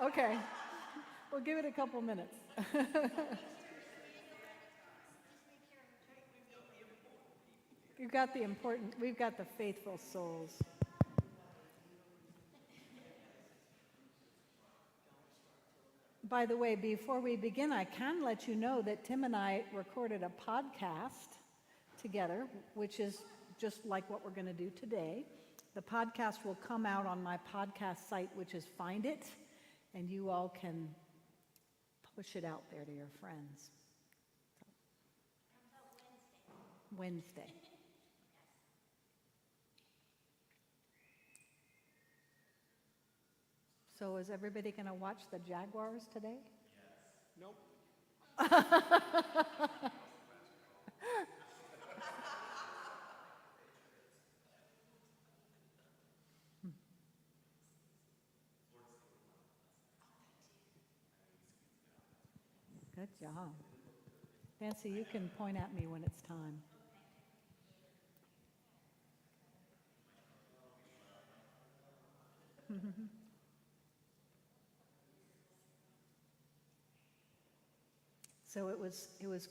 Okay. We'll give it a couple minutes. You've got the important, we've got the faithful souls. By the way, before we begin, I can let you know that Tim and I recorded a podcast together, which is just like what we're going to do today. The podcast will come out on my podcast site, which is Find It, and you all can push it out there to your friends. Wednesday. So is everybody going to watch the Jaguars today? Nope. Good job. Nancy, you can point at me when it's time. So it was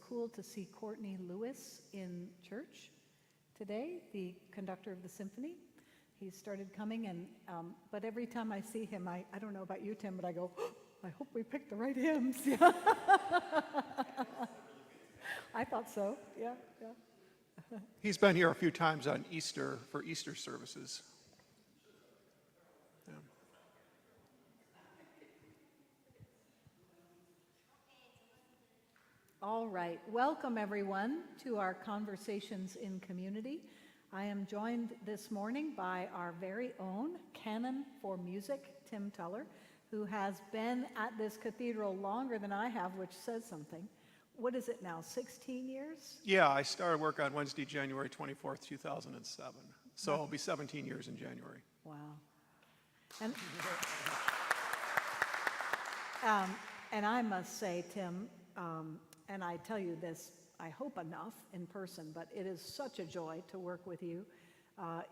cool to see Courtney Lewis in church today, the conductor of the symphony. He started coming, and but every time I see him, I don't know about you, Tim, but I go, oh, I hope we picked the right hymns. Yeah. I thought so. Yeah. He's been here a few times on Easter for Easter services. Yeah. All right. Welcome, everyone, to our Conversations in Community. I am joined this morning by our very own canon for music, Tim Tuller, who has been at this cathedral longer than I have, which says something. What is it now, 16 years? Yeah, I started work on Wednesday, January 24th, 2007. So it'll be 17 years in January. Wow. And I must say, Tim, and I tell you this, I hope enough in person, but it is such a joy to work with you.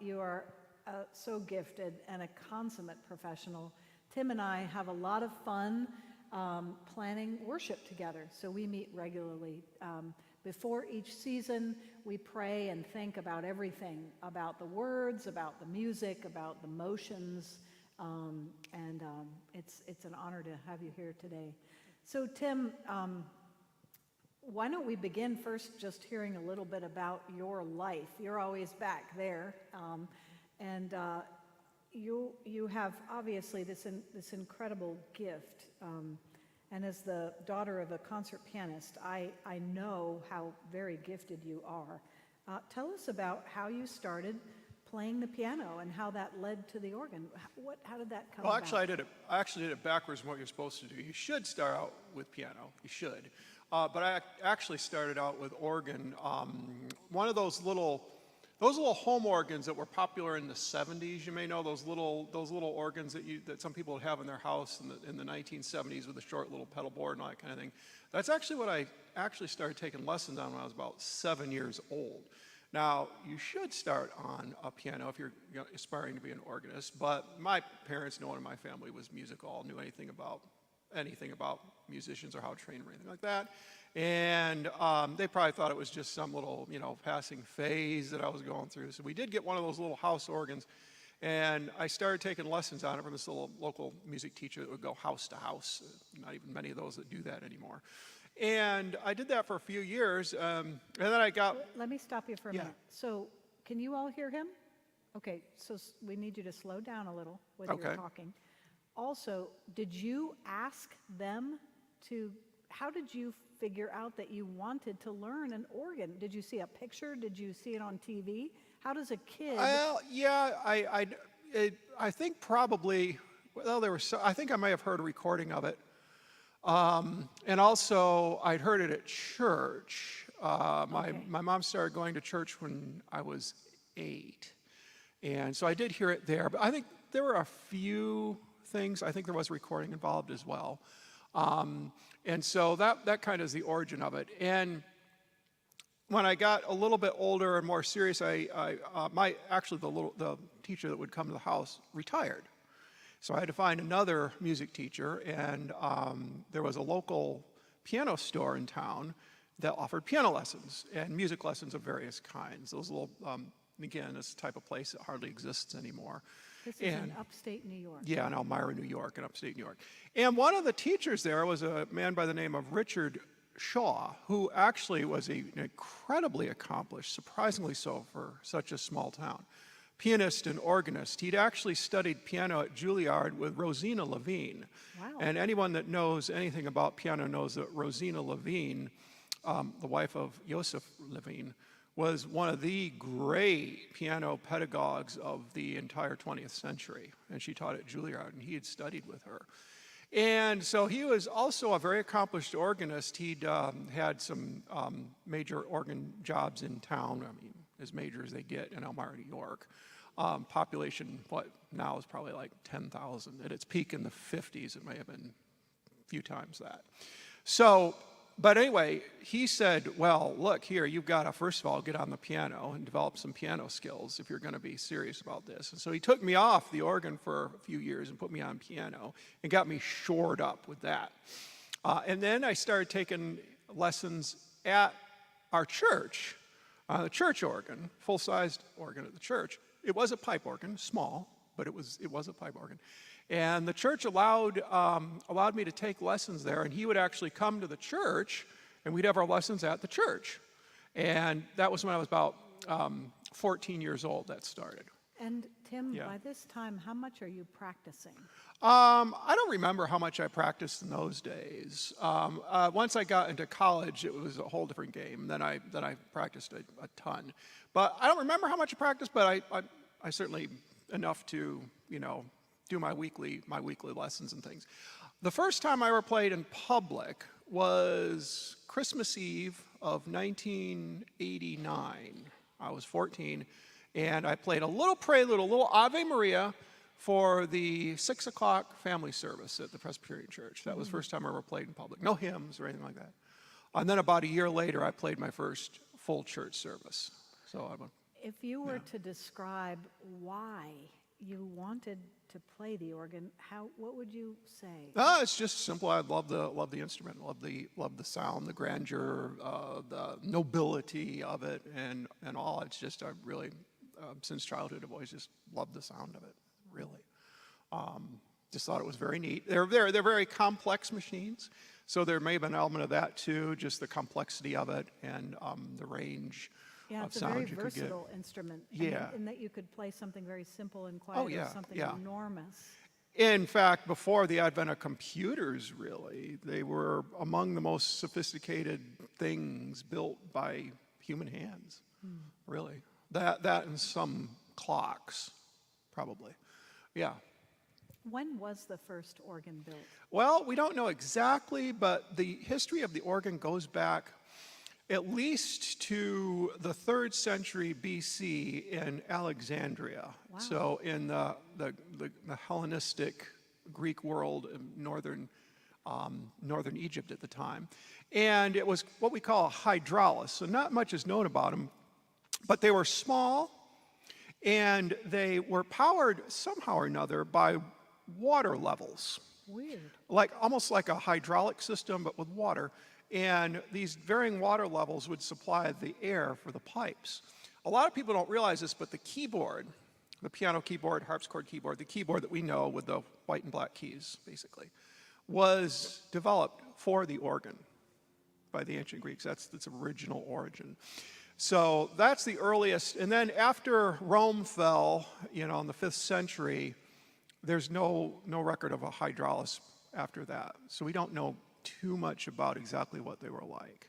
You are so gifted and a consummate professional. Tim and I have a lot of fun planning worship together, so we meet regularly. Before each season, we pray and think about everything, about the words, about the music, about the motions, and it's an honor to have you here today. So Tim, why don't we begin first just hearing a little bit about your life? You're always back there, and you have obviously this incredible gift. And as the daughter of a concert pianist, I know how very gifted you are. Tell us about how you started playing the piano and how that led to the organ. How did that come Well, about? I actually did it backwards from what you're supposed to do. You should start out with piano. You should. But I actually started out with organ. One of those little home organs that were popular in the 70s, you may know, those little organs that some people would have in their house in the 1970s with a short little pedal board and all that kind of thing. That's actually what I actually started taking lessons on when I was about 7 years old. Now, you should start on a piano if you're aspiring to be an organist, but my parents, no one in my family was musical, knew anything about musicians or how to train or anything like that. And they probably thought it was just some little, passing phase that I was going through. So we did get one of those little house organs, and I started taking lessons on it from this little local music teacher that would go house to house. Not even many of those that do that anymore. And I did that for a few years, and then I got... Let me stop you for a minute. So can you all hear him? Okay, so we need you to slow down a little with your talking. Also, did you ask them how did you figure out that you wanted to learn an organ? Did you see a picture? Did you see it on TV? How does a kid... Well, yeah, I think probably, I think I may have heard a recording of it. And also, I'd heard it at church. My mom started going to church when I was 8. And so I did hear it there. But I think there were a few things. I think there was a recording involved as well. And so that kind of is the origin of it. And when I got a little bit older and more serious, the teacher that would come to the house retired. So I had to find another music teacher, and there was a local piano store in town that offered piano lessons and music lessons of various kinds. Those little, again, this type of place that hardly exists anymore. This is in upstate New York. Yeah, in Elmira, New York, in upstate New York. And one of the teachers there was a man by the name of Richard Shaw, who actually was an incredibly accomplished, surprisingly so for such a small town, pianist and organist. He'd actually studied piano at Juilliard with Rosina Levine. Wow. And anyone that knows anything about piano knows that Rosina Levine, the wife of Joseph Levine, was one of the great piano pedagogues of the entire 20th century. And she taught at Juilliard, and he had studied with her. And so he was also a very accomplished organist. He'd had some major organ jobs in town, I mean, as major as they get in Elmira, New York. Population, what now is probably like 10,000. At its peak in the 50s, it may have been a few times that. So, but anyway, he said, well, look here, you've got to, first of all, get on the piano and develop some piano skills if you're going to be serious about this. And so he took me off the organ for a few years and put me on piano and got me shored up with that. And then I started taking lessons at our church, the church organ, full-sized organ at the church. It was a pipe organ, small, but it was a pipe organ. And the church allowed me to take lessons there, and he would actually come to the church, and we'd have our lessons at the church. And that was when I was about 14 years old that started. And Tim, Yeah. by this time, how much are you practicing? I don't remember how much I practiced in those days. Once I got into college, it was a whole different game. Then I practiced a ton. But I don't remember how much I practiced, but I certainly enough to, do my weekly lessons and things. The first time I ever played in public was Christmas Eve of 1989. I was 14, and I played a little prelude, a little Ave Maria for the 6 o'clock family service at the Presbyterian Church. That was the first time I ever played in public. No hymns or anything like that. And then about a year later, I played my first full church service. So If you were to describe why you wanted to play the organ, what would you say? It's just simple. I love the instrument, love the sound, the grandeur, the nobility of it, and all. It's just I really, since childhood, I've always just loved the sound of it. Really, just thought it was very neat. They're very complex machines, so there may have been an element of that too, just the complexity of it and the range. Yeah, it's a very versatile instrument. Yeah. In that you could play something very simple and quiet or something enormous. In fact, before the advent of computers, really, they were among the most sophisticated things built by human hands, really. That and some clocks, probably. Yeah. When was the first organ built? Well, we don't know exactly, but the history of the organ goes back at least to the 3rd century BC in Alexandria. Wow. So in the Hellenistic Greek world in northern Egypt at the time. And it was what we call a hydraulis. So not much is known about them, but they were small and they were powered somehow or another by water levels. Weird. Almost like a hydraulic system, but with water. And these varying water levels would supply the air for the pipes. A lot of people don't realize this, but the keyboard, the piano keyboard, harpsichord keyboard, the keyboard that we know with the white and black keys, basically, was developed for the organ by the ancient Greeks. That's its original origin. So that's the earliest. And then after Rome fell, in the 5th century, there's no record of a hydraulis after that. So we don't know too much about exactly what they were like.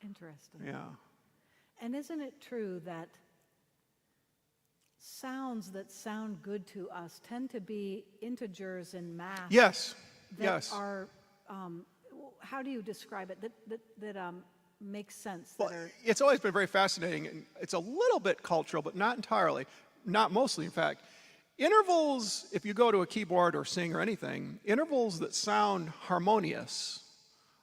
Interesting. Yeah. And isn't it true that sounds that sound good to us tend to be integers in math? Yes. That Yes. are, how do you describe it? That makes sense. Well, that are, it's always been very fascinating, and it's a little bit cultural, but not entirely, not mostly, in fact. Intervals, if you go to a keyboard or sing or anything, intervals that sound harmonious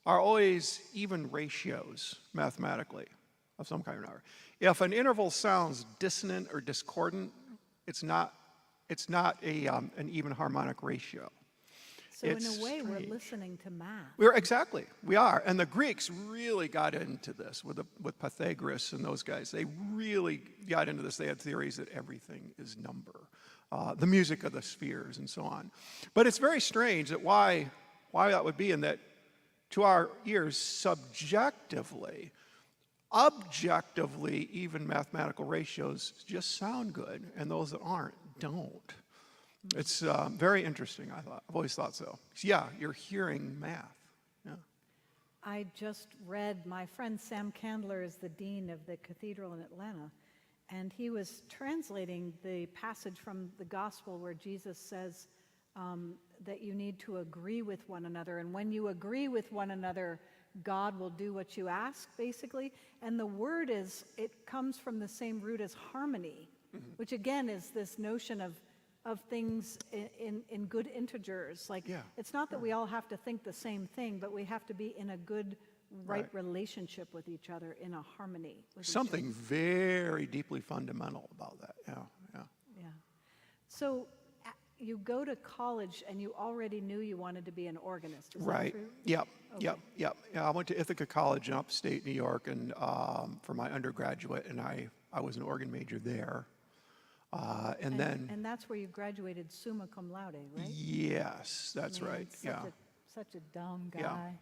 are always even ratios, mathematically, of some kind or another. If an interval sounds dissonant or discordant, it's not It's not an even harmonic ratio. So in It's a way, we're strange. listening to math. Exactly, we are. And the Greeks really got into this with Pythagoras and those guys. They really got into this. They had theories that everything is number, the music of the spheres and so on. But it's very strange that why that would be, and that to our ears, subjectively, objectively, even mathematical ratios just sound good, and those that aren't don't. It's very interesting, I thought. I've always thought so. Yeah, you're hearing math. Yeah. I just read, my friend Sam Candler is the dean of the cathedral in Atlanta, and he was translating the passage from the gospel where Jesus says that you need to agree with one another, and when you agree with one another, God will do what you ask, basically. And the word it comes from the same root as harmony, which again is this notion of things in good integers. Like, it's not that we all have to think the same thing, but we have to be in a good, right relationship with each other, in a harmony with Something each other. very deeply fundamental about that. Yeah. So you go to college and you already knew you wanted to be an organist. Is Right. that true? Yep. Okay. Yep. Yeah, I went to Ithaca College in upstate New York, and for my undergraduate, and I was an organ major there. And that's where you graduated summa cum laude, right? yes, that's right. Such a dumb guy.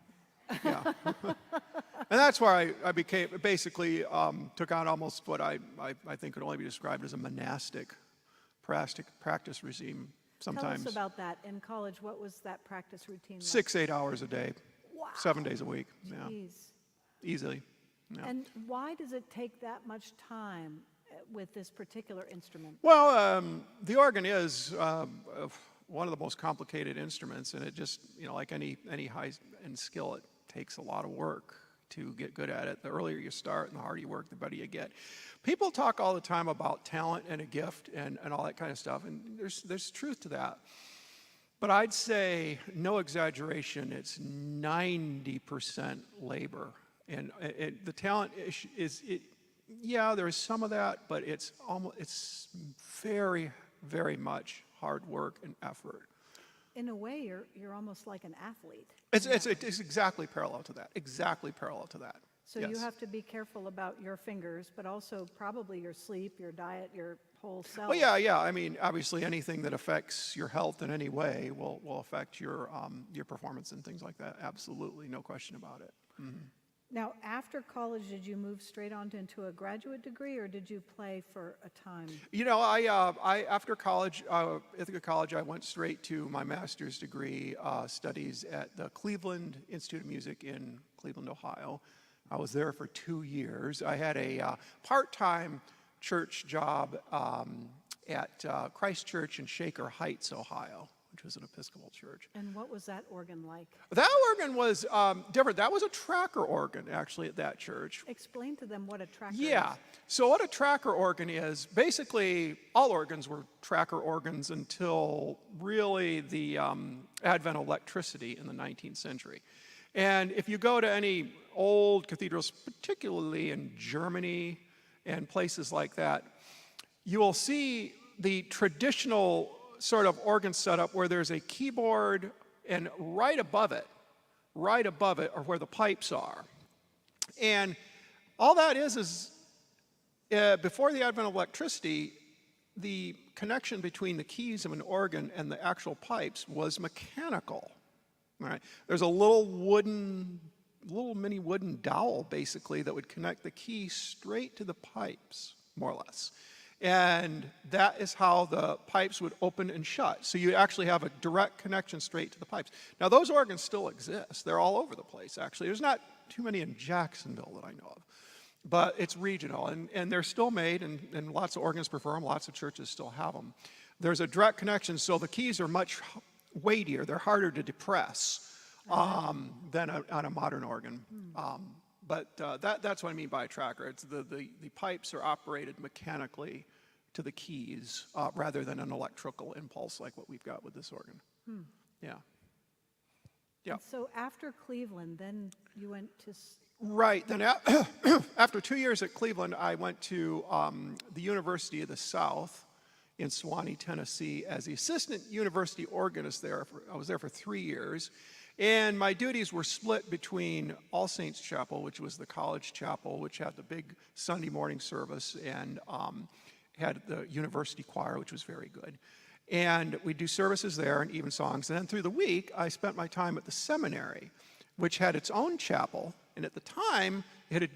Yeah. And that's where I became, basically took on almost what I think could only be described as a monastic practice regime sometimes. Tell us about that. In college, what was that practice routine like? 6-8 hours a day, Wow. 7 days a week. Jeez. Yeah, easily. Yeah. And why does it take that much time with this particular instrument? Well, the organ is one of the most complicated instruments, and it just, like any high-end skill, it takes a lot of work to get good at it. The earlier you start and the harder you work, the better you get. People talk all the time about talent and a gift and all that kind of stuff, and there's truth to that. But I'd say, no exaggeration, it's 90% labor. And the talent is there is some of that, but it's very, very much hard work and effort. In a way, you're almost like an athlete. It's exactly parallel to that. Exactly parallel to that. So yes. you have to be careful about your fingers, but also probably your sleep, your diet, your whole self. Well, yeah. I mean, obviously, anything that affects your health in any way will affect your performance and things like that. Absolutely, no question about it. Mm-hmm. Now, after college, did you move straight on into a graduate degree, or did you play for a time? I after college, Ithaca College, I went straight to my master's degree studies at the Cleveland Institute of Music in Cleveland, Ohio. I was there for 2 years. I had a part-time church job at Christ Church in Shaker Heights, Ohio, which was an Episcopal church. And what was that organ like? That organ was different. That was a tracker organ, actually, at that church. Explain to them what a tracker is. Yeah. So what a tracker organ is, basically, all organs were tracker organs until really the advent of electricity in the 19th century. And if you go to any old cathedrals, particularly in Germany and places like that, you will see the traditional sort of organ setup where there's a keyboard, and right above it are where the pipes are. And all that is before the advent of electricity, the connection between the keys of an organ and the actual pipes was mechanical. All right. There's a little mini wooden dowel, basically, that would connect the key straight to the pipes, more or less. And that is how the pipes would open and shut. So you actually have a direct connection straight to the pipes. Now, those organs still exist. They're all over the place, actually. There's not too many in Jacksonville that I know of. But it's regional, and they're still made, and lots of organs prefer them. Lots of churches still have them. There's a direct connection, so the keys are much weightier. They're harder to depress than on a modern organ. But that's what I mean by a tracker. It's the pipes are operated mechanically to the keys rather than an electrical impulse like what we've got with this organ. Yeah. And so after Cleveland, then you went to... Right. Then after 2 years at Cleveland, I went to the University of the South in Sewanee, Tennessee, as the assistant university organist there. I was there for 3 years. And my duties were split between All Saints Chapel, which was the college chapel, which had the big Sunday morning service, and had the university choir, which was very good. And we'd do services there and even songs. And then through the week, I spent my time at the seminary, which had its own chapel. And at the time, they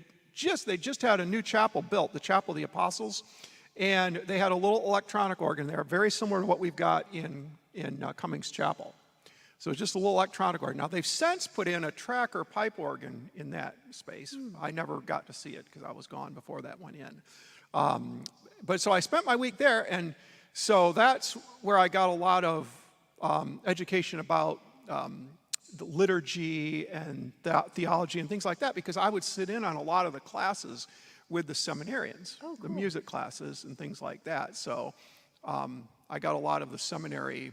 just had a new chapel built, the Chapel of the Apostles. And they had a little electronic organ there, very similar to what we've got in Cummings Chapel. So it's just a little electronic organ. Now, they've since put in a tracker pipe organ in that space. I never got to see it because I was gone before that went in. But so I spent my week there, and so that's where I got a lot of education about the liturgy and theology and things like that, because I would sit in on a lot of the classes with the seminarians, the music classes and things like that. So I got a lot of the seminary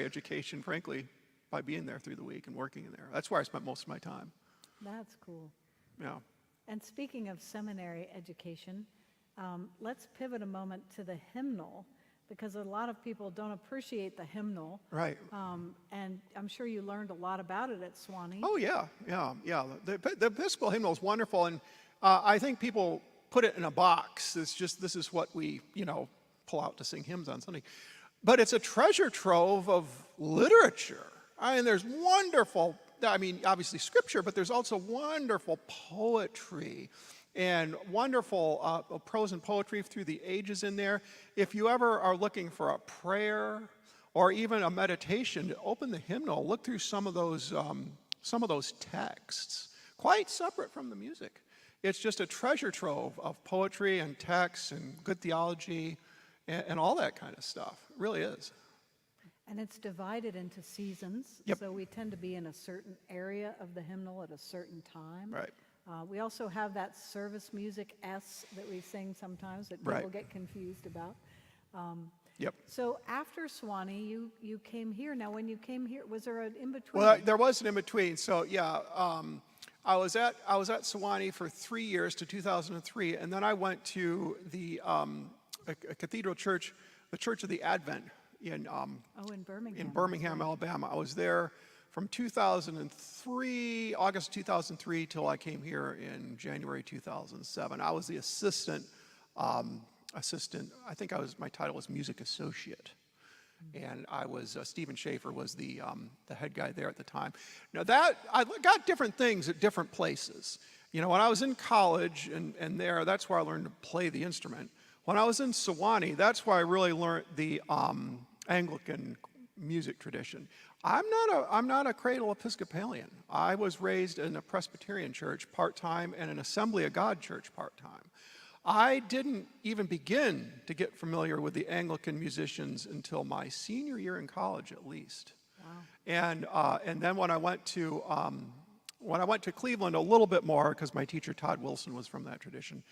education, frankly, by being there through the week and working in there. That's where I spent most of my time. That's cool. Yeah. And speaking of seminary education, let's pivot a moment to the hymnal, because a lot of people don't appreciate the hymnal. Right. And I'm sure you learned a lot about it at Sewanee. Oh, yeah. The Episcopal hymnal is wonderful, and I think people put it in a box. It's just, this is what we, pull out to sing hymns on Sunday. But it's a treasure trove of literature. I mean, there's wonderful, obviously scripture, but there's also wonderful poetry and wonderful prose and poetry through the ages in there. If you ever are looking for a prayer or even a meditation, open the hymnal, look through some of those texts, quite separate from the music. It's just a treasure trove of poetry and texts and good theology and all that kind of stuff. It really is. And it's divided into seasons. Yep. So we tend to be in a certain area of the hymnal at a certain time. Right. We also have that service music S that we sing sometimes that people get confused about. Yep. So after Sewanee, you came here. Now, when you came here, was there an in-between? Well, there was an in-between. So, yeah, I was at Sewanee for 3 years to 2003, and then I went to the a cathedral church, the Church of the Advent in Birmingham. In Birmingham, Alabama. I was there from 2003, August 2003, till I came here in January 2007. I was the assistant. I think my title was music associate, and I was Stephen Schaefer was the head guy there at the time. Now I got different things at different places. When I was in college and that's where I learned to play the instrument. When I was in Sewanee, that's where I really learned the Anglican music tradition. I'm not a cradle Episcopalian. I was raised in a Presbyterian church part-time and an Assembly of God church part-time. I didn't even begin to get familiar with the Anglican musicians until my senior year in college, at least. Wow. And then when I went to Cleveland, a little bit more, because my teacher Todd Wilson was from that tradition.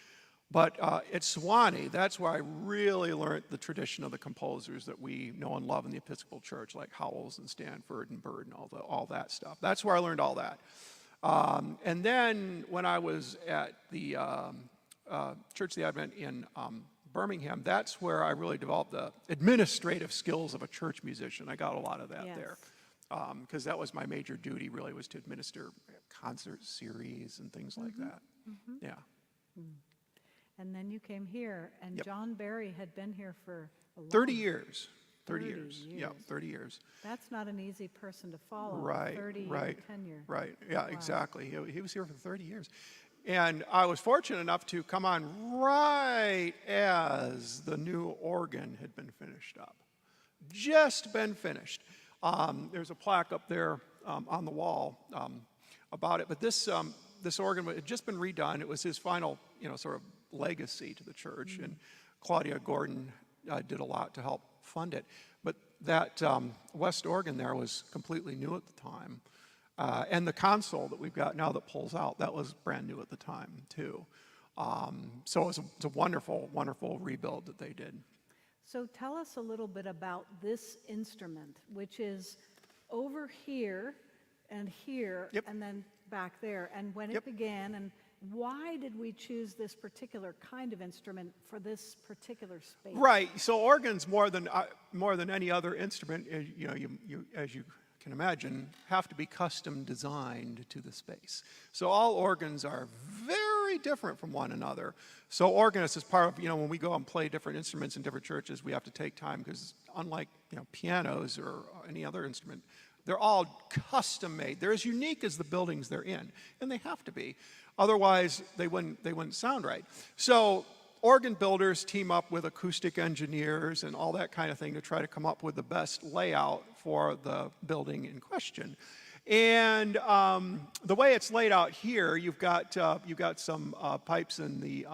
But at Sewanee, that's where I really learned the tradition of the composers that we know and love in the Episcopal Church, like Howells and Stanford and Byrd and all that stuff. That's where I learned all that. And then when I was at the Church of the Advent in Birmingham, that's where I really developed the administrative skills of a church musician. I got a lot of that there. Because that was my major duty, really, was to administer concert series and things like that. Mm-hmm. Yeah. And then you came here, and John Barry had been here for a long 30 years. 30 years. Yeah, 30 years. That's not an easy person to follow. Right, 30-year tenure. Right, yeah, wow. Exactly. He was here for 30 years. And I was fortunate enough to come on right as the new organ had been finished up. Just been finished. There's a plaque up there on the wall about it. But this organ had just been redone. It was his final, sort of legacy to the church. Mm-hmm. And Claudia Gordon did a lot to help fund it. But that West organ there was completely new at the time. And the console that we've got now that pulls out, that was brand new at the time, too. So it's a wonderful, wonderful rebuild that they did. So tell us a little bit about this instrument, which is over here and here, and then back there, and when it began, why did we choose this particular kind of instrument for this particular space? Right. So organs, more than any other instrument, you as you can imagine, have to be custom designed to the space. So all organs are very different from one another. So organists, as part of, when we go and play different instruments in different churches, we have to take time because unlike pianos or any other instrument, they're all custom made. They're as unique as the buildings they're in, and they have to be. Otherwise, they wouldn't sound right. So organ builders team up with acoustic engineers and all that kind of thing to try to come up with the best layout for the building in question. And the way it's laid out here, you've got some pipes in the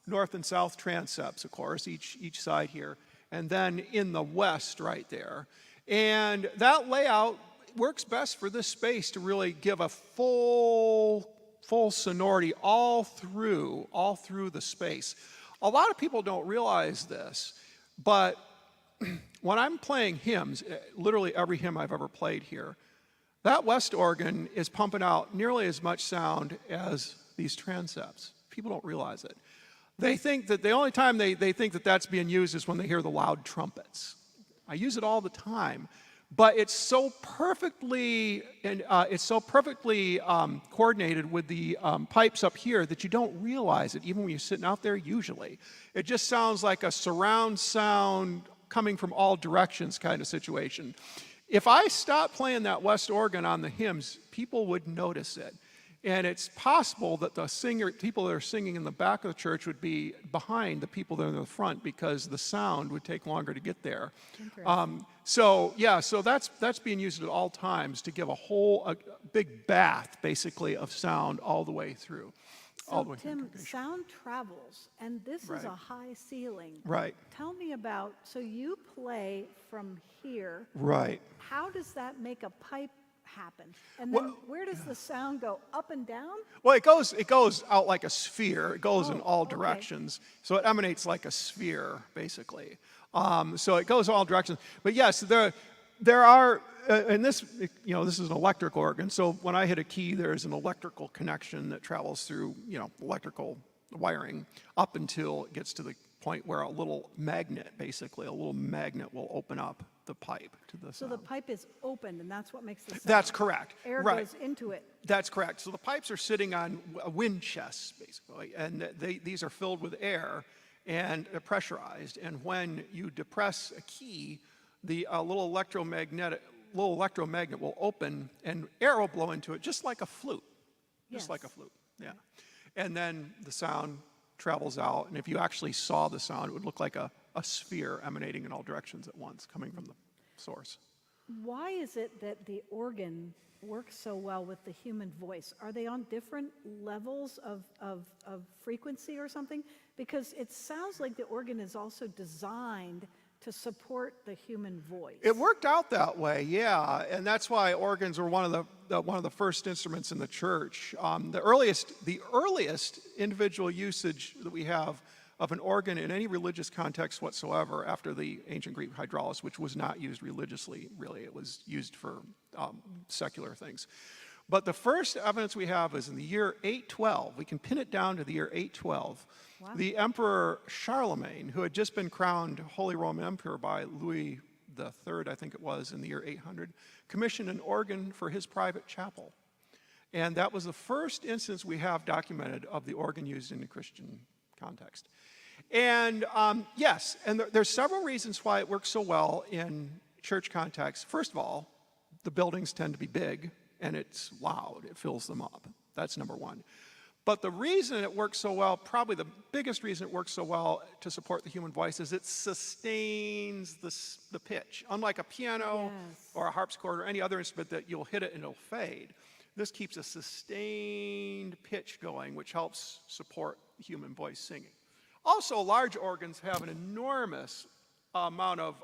north and south transepts, of course, each side here, and then in the west right there. And that layout works best for this space to really give a full sonority all through the space. A lot of people don't realize this, but when I'm playing hymns, literally every hymn I've ever played here, that west organ is pumping out nearly as much sound as these transepts. People don't realize it. They think that the only time they think that that's being used is when they hear the loud trumpets. I use it all the time, but it's so perfectly coordinated with the pipes up here that you don't realize it, even when you're sitting out there. Usually, it just sounds like a surround sound coming from all directions kind of situation. If I stopped playing that west organ on the hymns, people would notice it. And it's possible that the people that are singing in the back of the church would be behind the people that are in the front because the sound would take longer to get there. So that's being used at all times to give a big bath, basically, of sound all the way through. So Tim, sound travels, and this is a high ceiling. Right. Tell me about, so you play from here. Right. How does that make a pipe happen? And then where does the sound go? Up and down? Well, it goes out like a sphere. It goes in all directions. So it emanates like a sphere, basically. So it goes all directions. But yes, there are, and this is an electric organ. So when I hit a key, there's an electrical connection that travels through, electrical wiring up until it gets to the point where a little magnet will open up the pipe to the sound. So the pipe is opened, and that's what makes the sound. That's correct. Air goes into it. That's correct. So the pipes are sitting on wind chests, basically, and these are filled with air and pressurized. And when you depress a key, the little electromagnet will open, and air will blow into it, just like a flute. Just like a flute, yeah. And then the sound travels out, and if you actually saw the sound, it would look like a sphere emanating in all directions at once, coming from the source. Why is it that the organ works so well with the human voice? Are they on different levels of frequency or something? Because it sounds like the organ is also designed to support the human voice. It worked out that way, yeah, and that's why organs were one of the first instruments in the church. The earliest individual usage that we have of an organ in any religious context whatsoever after the ancient Greek hydraulis, which was not used religiously, really. It was used for secular things. But the first evidence we have is in the year 812. We can pin it down to the year 812. Wow. The Emperor Charlemagne, who had just been crowned Holy Roman Emperor by Louis III, I think it was, in the year 800, commissioned an organ for his private chapel. And that was the first instance we have documented of the organ used in a Christian context. And yes, and there's several reasons why it works so well in church context. First of all, the buildings tend to be big, and it's loud. It fills them up. That's number one. But the reason it works so well, probably the biggest reason it works so well to support the human voice, is it sustains the pitch. Unlike a piano or a harpsichord or any other instrument that you'll hit it and it'll fade, this keeps a sustained pitch going, which helps support the human voice singing. Also, large organs have an enormous amount of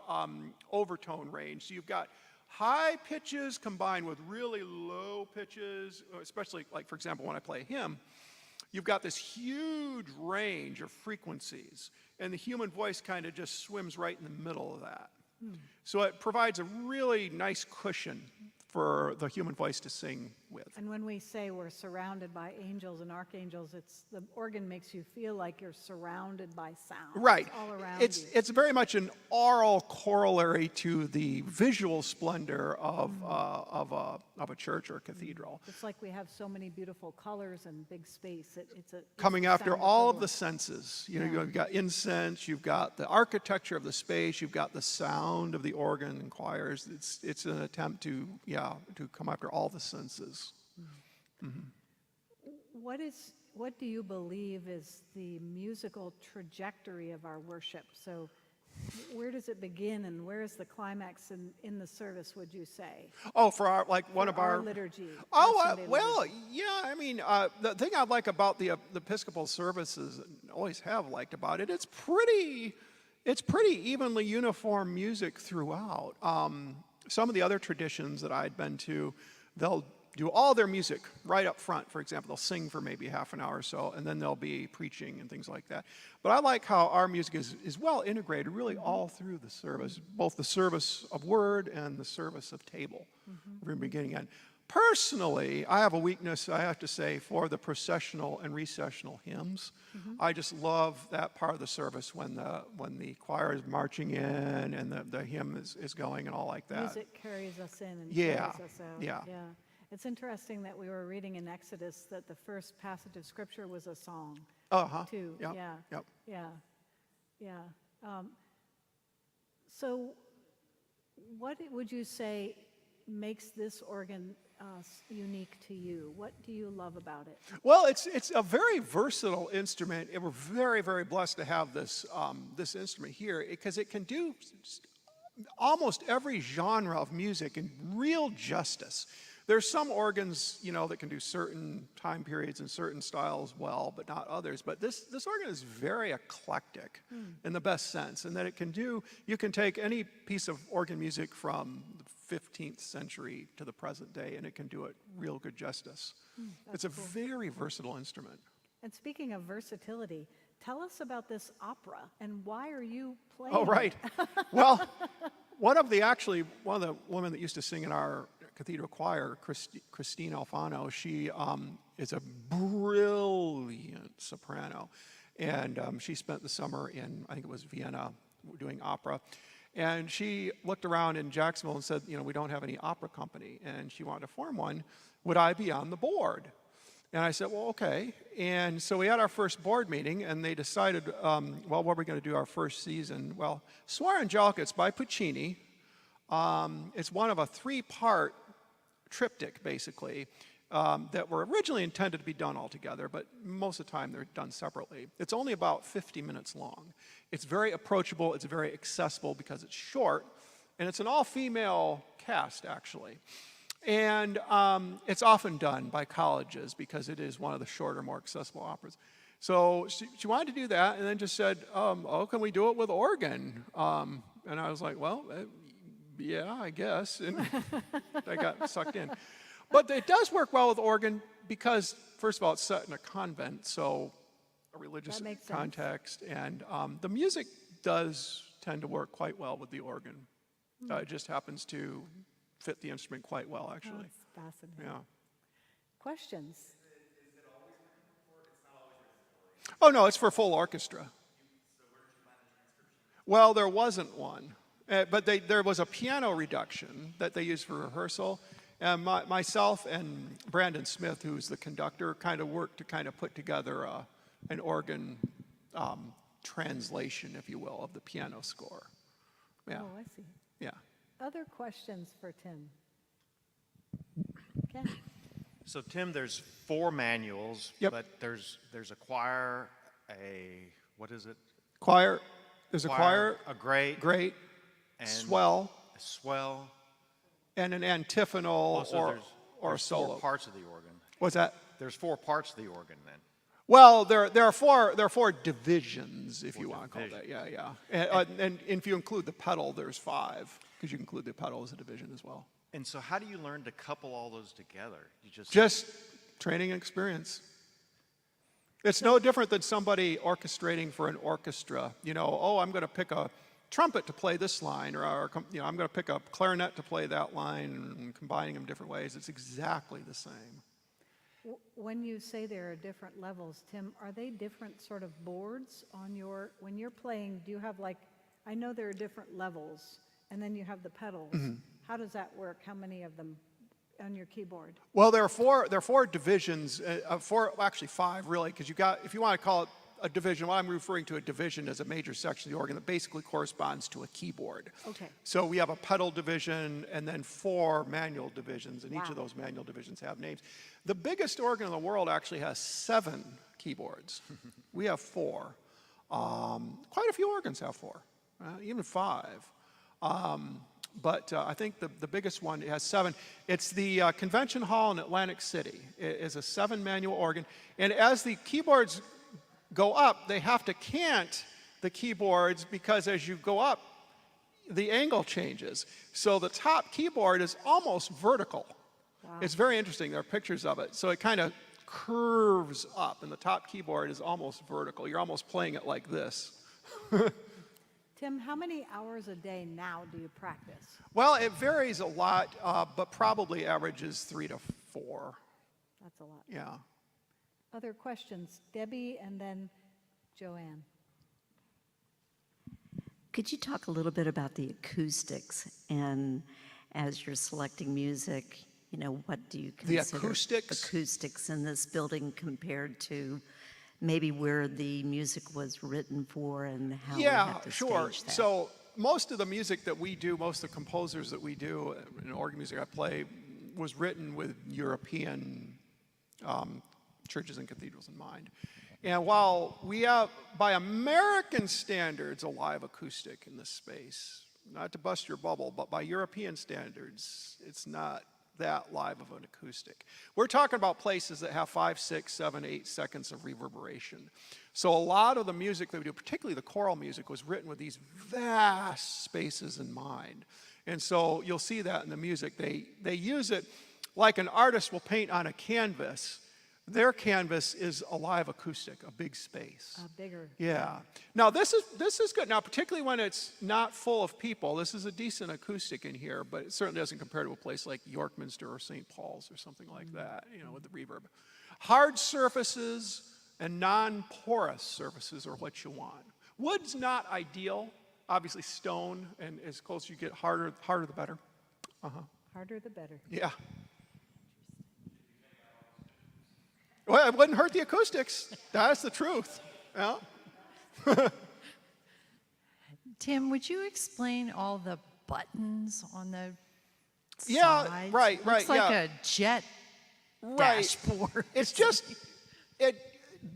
overtone range. So you've got high pitches combined with really low pitches, especially, like, for example, when I play a hymn, you've got this huge range of frequencies, and the human voice kind of just swims right in the middle of that. So it provides a really nice cushion for the human voice to sing with. And when we say we're surrounded by angels and archangels, the organ makes you feel like you're surrounded by sound. Right. It's all around It's you. it's very much an aural corollary to the visual splendor of a church or a cathedral. It's like we have so many beautiful colors and big space. It's Coming a after sound all of the equivalent. senses. You've got incense, you've got the architecture of the space, you've got the sound of the organ and choirs. It's an attempt to come after all the senses. What do you believe is the musical trajectory of our worship? So where does it begin and where is the climax in the service, would you say? Oh, for our, like one For of our liturgy. Oh, our Sunday well, liturgy. yeah, I mean, the thing I like about the Episcopal services, and always have liked about it, it's pretty evenly uniform music throughout. Some of the other traditions that I'd been to, they'll do all their music right up front. For example, they'll sing for maybe half an hour or so, and then they'll be preaching and things like that. But I like how our music is well integrated really all through the service, both the service of word and the service of table from beginning to end. Personally, I have a weakness, I have to say, for the processional and recessional hymns. I just love that part of the service when the choir is marching in and the hymn is going and all like that. Music carries us in and Yeah, carries us out. yeah. It's interesting that we were reading in Exodus that the first passage of Scripture was a song, too. Yep. Yeah. Yep. Yeah. So what would you say makes this organ unique to you? What do you love about it? Well, it's a very versatile instrument, and we're very, very blessed to have this this instrument here because it can do almost every genre of music in real justice. There's some organs, that can do certain time periods and certain styles well, but not others. But this organ is very eclectic in the best sense, in that you can take any piece of organ music from the 15th century to the present day, and it can do it real good justice. It's a very versatile instrument. And speaking of versatility, tell us about this opera and why are you playing Oh, right. Well, one of the women that used to sing in our cathedral choir, Christine Alfano, she is a brilliant soprano. And she spent the summer in, I think it was Vienna, doing opera. And she looked around in Jacksonville and said, we don't have any opera company. And she wanted to form one. Would I be on the board? And I said, well, okay. And so we had our first board meeting, and they decided, what were we going to do our first season? Well, Suor Angelica, it's by Puccini. It's one of a 3-part triptych, basically, that were originally intended to be done all together, but most of the time they're done separately. It's only about 50 minutes long. It's very approachable, it's very accessible because it's short, and it's an all-female cast, actually. And it's often done by colleges because it is one of the shorter, more accessible operas. So she wanted to do that, and then just said, can we do it with organ? And I was like, well, yeah, I guess, and I got sucked in. But it does work well with organ because, first of all, it's set in a convent, so a religious context, and the music does tend to work quite well with the organ. It just happens to fit the instrument quite well, actually. Oh, it's fascinating. Yeah. Questions? Is it always written for? It's not always written for. Oh, no, it's for full orchestra. So where did you find the transcription? Well, there wasn't one. But there was a piano reduction that they used for rehearsal. And myself and Brandon Smith, who's the conductor, kind of worked to kind of put together an organ translation, if you will, of the piano score. Yeah. Oh, I see. Yeah. Other questions for Tim? Ken? So Tim, there's 4 manuals, Yep. but there's a choir, what is it? Choir. There's a choir, a great, great, and swell, a swell. and an antiphonal Also, or a there's solo. 4 parts of the organ. What's that? There's 4 parts of the organ then. Well, there are 4 divisions, if you want to call that. divisions. Yeah. And if you include the pedal, there's 5, because you can include the pedal as a division as well. And so how do you learn to couple all those together? You Just training and experience. It's no different than somebody orchestrating for an orchestra. I'm going to pick a trumpet to play this line, or I'm going to pick up clarinet to play that line, and combining them different ways. It's exactly the same. When you say there are different levels, Tim, are they different sort of boards on when you're playing, do you have like, I know there are different levels, and then you have the pedals. How does that work? How many of them on your keyboard? Well, there are four divisions, actually five really, because if you want to call it a division, what I'm referring to a division as a major section of the organ that basically corresponds to a keyboard. Okay. So we have a pedal division and then 4 manual divisions, and each of Wow. those manual divisions have names. The biggest organ in the world actually has 7 keyboards. We have 4. Quite a few organs have 4, even 5. But I think the biggest one has 7. It's the Convention Hall in Atlantic City. It is a 7 manual organ. And as the keyboards go up, they have to cant the keyboards because as you go up, the angle changes. So the top keyboard is almost vertical. Wow. It's very interesting. There are pictures of it. So it kind of curves up, and the top keyboard is almost vertical. You're almost playing it like this. Tim, how many hours a day now do you practice? Well, it varies a lot, but probably averages 3 to 4. That's a lot. Yeah. Other questions? Debbie and then Joanne. Could you talk a little bit about the acoustics, and as you're selecting music, what do you consider acoustics in this building compared to maybe where the music was written for and how we have to sure. stage that? So most of the music that we do, most of the composers that we do, and organ music I play, was written with European churches and cathedrals in mind. And while we have, by American standards, a live acoustic in this space, not to bust your bubble, but by European standards, it's not that live of an acoustic. We're talking about places that have 5, 6, 7, 8 seconds of reverberation. So a lot of the music that we do, particularly the choral music, was written with these vast spaces in mind. And so you'll see that in the music. They use it like an artist will paint on a canvas. Their canvas is a live acoustic, a big space. Bigger. Yeah. Now this is good. Now particularly when it's not full of people, this is a decent acoustic in here, but it certainly doesn't compare to a place like York Minster or St. Paul's or something like that, with the reverb. Hard surfaces and non-porous surfaces are what you want. Wood's not ideal. Obviously stone, and as close as you get, harder the better. Harder the better. Yeah. Well, it wouldn't hurt the acoustics. That's the truth. Yeah. Tim, would you explain all the buttons on the Yeah, sides? right. Looks like yeah. a jet Right. dashboard. It's just,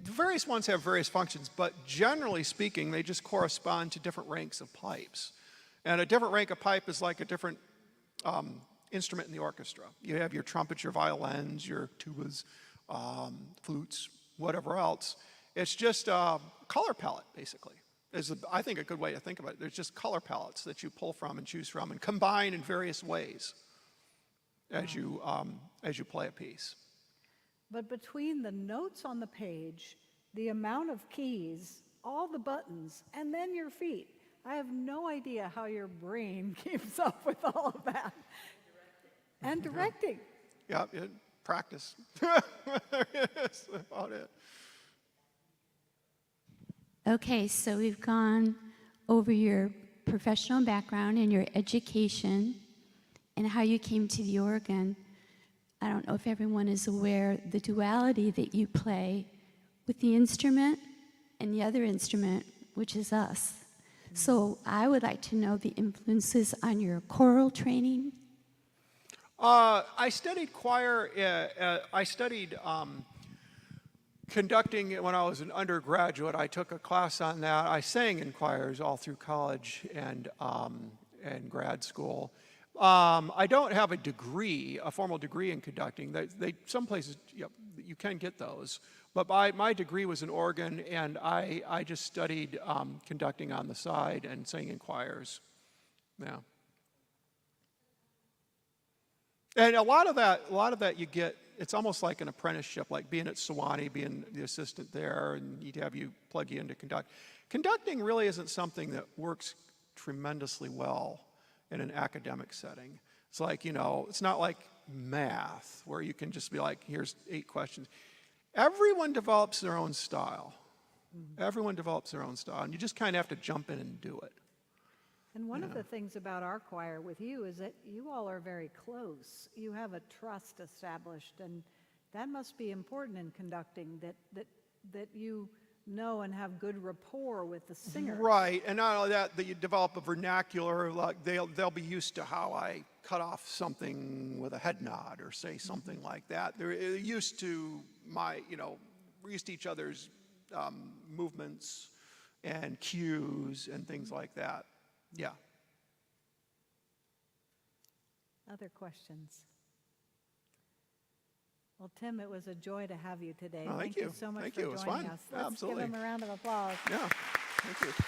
various ones have various functions, but generally speaking, they just correspond to different ranks of pipes. And a different rank of pipe is like a different instrument in the orchestra. You have your trumpets, your violins, your tubas, flutes, whatever else. It's just a color palette, basically, is I think a good way to think about it. There's just color palettes that you pull from and choose from and combine in various ways as you play a piece. But between the notes on the page, the amount of keys, all the buttons, and then your feet, I have no idea how your brain keeps up with all of that. And directing. Yeah, practice. That's about it. Okay, so we've gone over your professional background and your education and how you came to the organ. I don't know if everyone is aware the duality that you play with the instrument and the other instrument, which is us. So I would like to know the influences on your choral training. I studied choir. I studied conducting when I was an undergraduate. I took a class on that. I sang in choirs all through college and grad school. I don't have a degree, a formal degree in conducting. Some places you can get those, but my degree was in organ, and I just studied conducting on the side and sang in choirs. Yeah. And a lot of that you get, it's almost like an apprenticeship, like being at Sewanee, being the assistant there, and you'd have you plug you into conduct. Conducting really isn't something that works tremendously well in an academic setting. It's like, it's not like math where you can just be like, here's 8 questions. Everyone develops their own style. Everyone develops their own style, and you just kind of have to jump in and do it. And one of the things about our choir with you is that you all are very close. You have a trust established, and that must be important in conducting, that you know and have good rapport with the singer. Right, and not only that you develop a vernacular, like they'll be used to how I cut off something with a head nod or say something like that. They're used to we're used to each other's movements and cues and things like that. Yeah. Other questions? Well, Tim, it was a joy to have you today. Oh, thank you. So much Thank for you. It was joining fun. us. Let's Absolutely. give him a round of applause. Yeah, thank you.